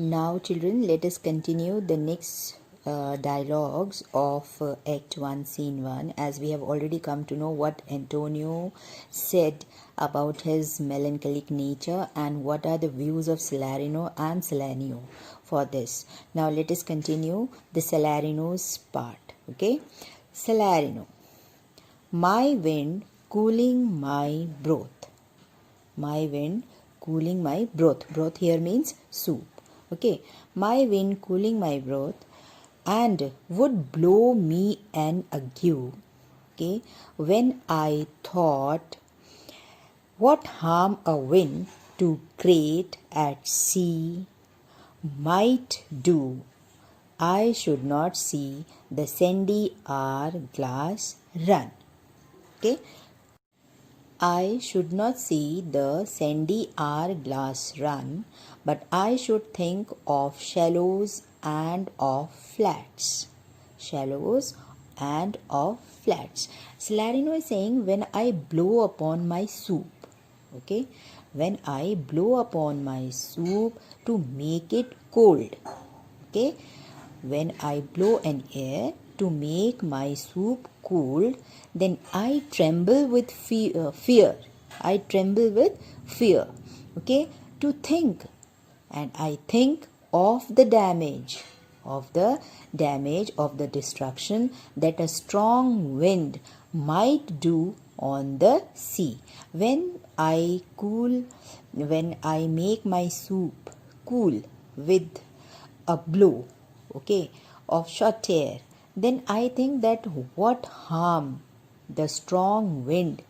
Now, children, let us continue the next dialogues of Act 1, Scene 1, as we have already come to know what Antonio said about his melancholic nature and what are the views of Salarino and Salanio for this. Now, let us continue the Salarino's part. Okay, Salarino. My wind cooling my broth. My wind cooling my broth. Broth here means soup. Okay, my wind cooling my broth and would blow me an ague. Okay, when I thought what harm a wind to great at sea might do, I should not see the sandy hourglass run. Okay, I should not see the sandy hourglass run, but I should think of shallows and of flats. Shallows and of flats. Salarino is saying when I blow upon my soup. Okay, when I blow upon my soup to make it cold. Okay, when I blow an air to make my soup cold, then I tremble with fear. I tremble with fear. Okay, to think, and I think of the damage, of the destruction that a strong wind might do on the sea. When I make my soup cool with a blow, okay, of short air, then I think that what harm the strong wind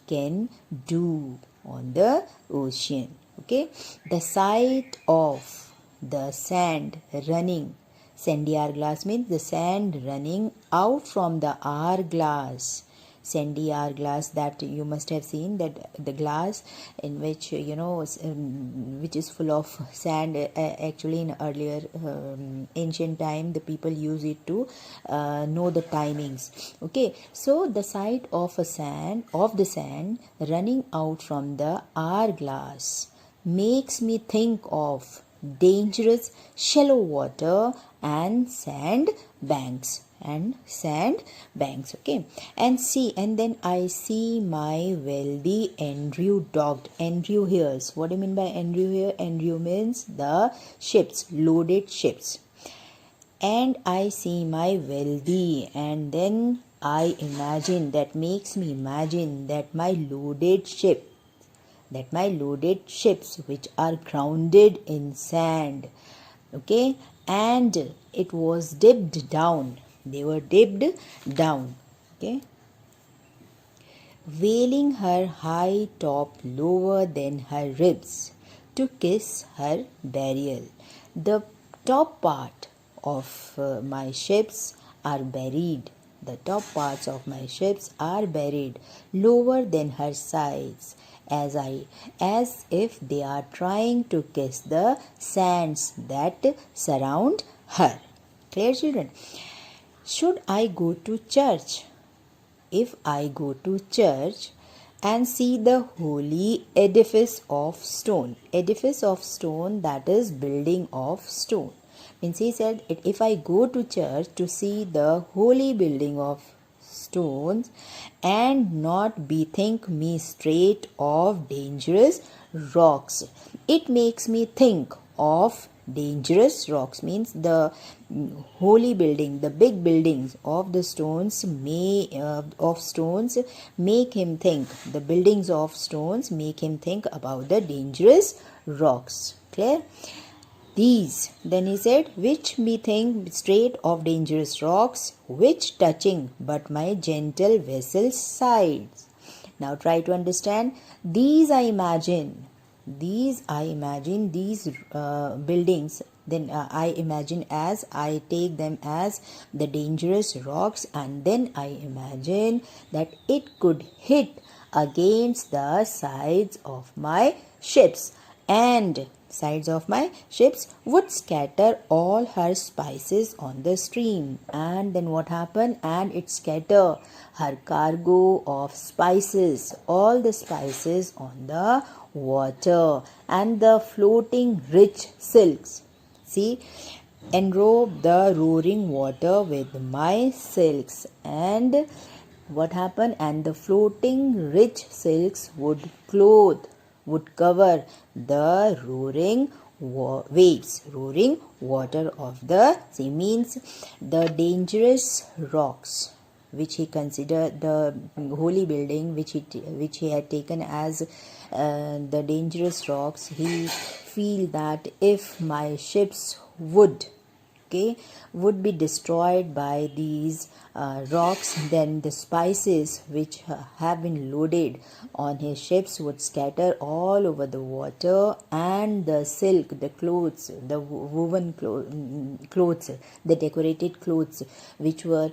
can do on the ocean. Okay, the sight of the sand running, sandy hourglass means the sand running out from the hourglass. Sandy hourglass, that you must have seen, that the glass in which which is full of sand. Actually, in earlier ancient time, the people use it to know the timings. Okay, so the sight of the sand running out from the hourglass makes me think of dangerous shallow water and sand banks. Okay, and then I see my wealthy Andrew docked. Andrew hears. What do you mean by Andrew here? Andrew means the ships, loaded ships. And I see my wealthy, and then I imagine, that makes me imagine that my loaded ships which are grounded in sand, okay, and it was dipped down. They were dipped down, okay, veiling her high top lower than her ribs to kiss her burial. The top part of my ships are buried. The top parts of my ships are buried lower than her sides, as if they are trying to kiss the sands that surround her. Clear, children? Should I go to church? If I go to church and see the holy edifice of stone, that is building of stone. Means he said, if I go to church to see the holy building of stones and not bethink me straight of dangerous rocks, it makes me think of dangerous rocks. Means the holy building, the big buildings of the stones make him think, the buildings of stones make him think about the dangerous rocks. Clear? These, then he said, which me think straight of dangerous rocks, which touching but my gentle vessel's sides. Now try to understand. These buildings, then I imagine as, I take them as the dangerous rocks, and then I imagine that it could hit against the sides of my ships, and sides of my ships would scatter all her spices on the stream. And then what happened? And it scatter her cargo of spices, all the spices on the water, and the floating rich silks See, enrobe the roaring water with my silks. And what happened? And the floating rich silks would cover the roaring waves, roaring water of the sea. Means the dangerous rocks which he considered, the holy building which he had taken as the dangerous rocks, he feel that if my ships would be destroyed by these rocks, then the spices which have been loaded on his ships would scatter all over the water, and the silk, the clothes, the woven clothes, the decorated clothes which were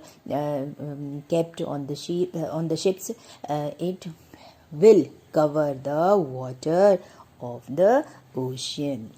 kept on the ships, it will cover the water of the ocean.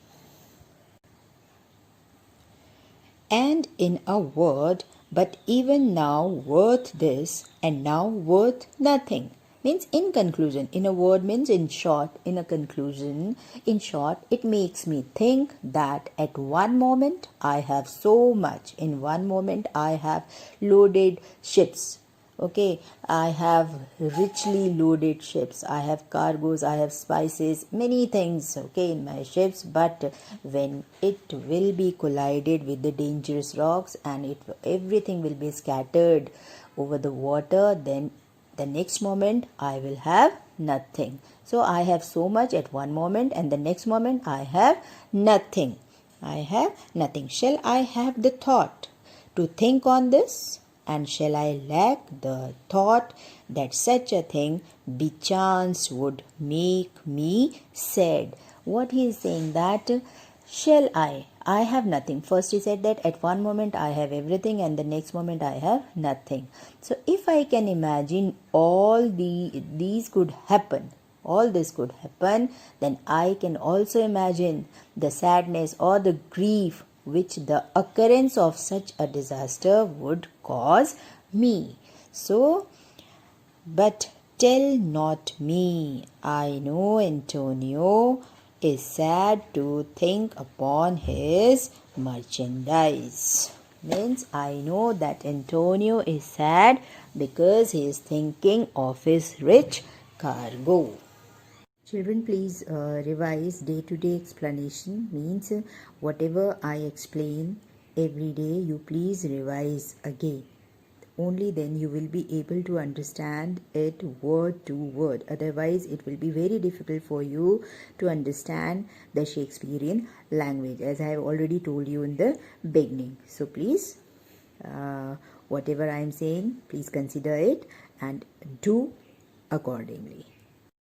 And in a word, but even now worth this, and now worth nothing. Means in conclusion. In a word means in short. In a conclusion, in short, it makes me think that at one moment I have so much. In one moment I have loaded ships. Okay, I have richly loaded ships. I have cargoes, I have spices, many things, okay, in my ships. But when it will be collided with the dangerous rocks and everything will be scattered over the water, then the next moment I will have nothing. So I have so much at one moment, and the next moment I have nothing. I have nothing. Shall I have the thought to think on this? And shall I lack the thought that such a thing bechance would make me sad? What he is saying, that shall I have nothing. First he said that at one moment I have everything and the next moment I have nothing. So if I can imagine these could happen, all this could happen, then I can also imagine the sadness or the grief which the occurrence of such a disaster would cause me. So, but tell not me. I know Antonio is sad to think upon his merchandise. Means I know that Antonio is sad because he is thinking of his rich cargo. Children, please revise day-to-day explanation. Means whatever I explain every day, you please revise again. Only then you will be able to understand it word to word. Otherwise, it will be very difficult for you to understand the Shakespearean language, as I have already told you in the beginning. So please, whatever I am saying, please consider it and do accordingly.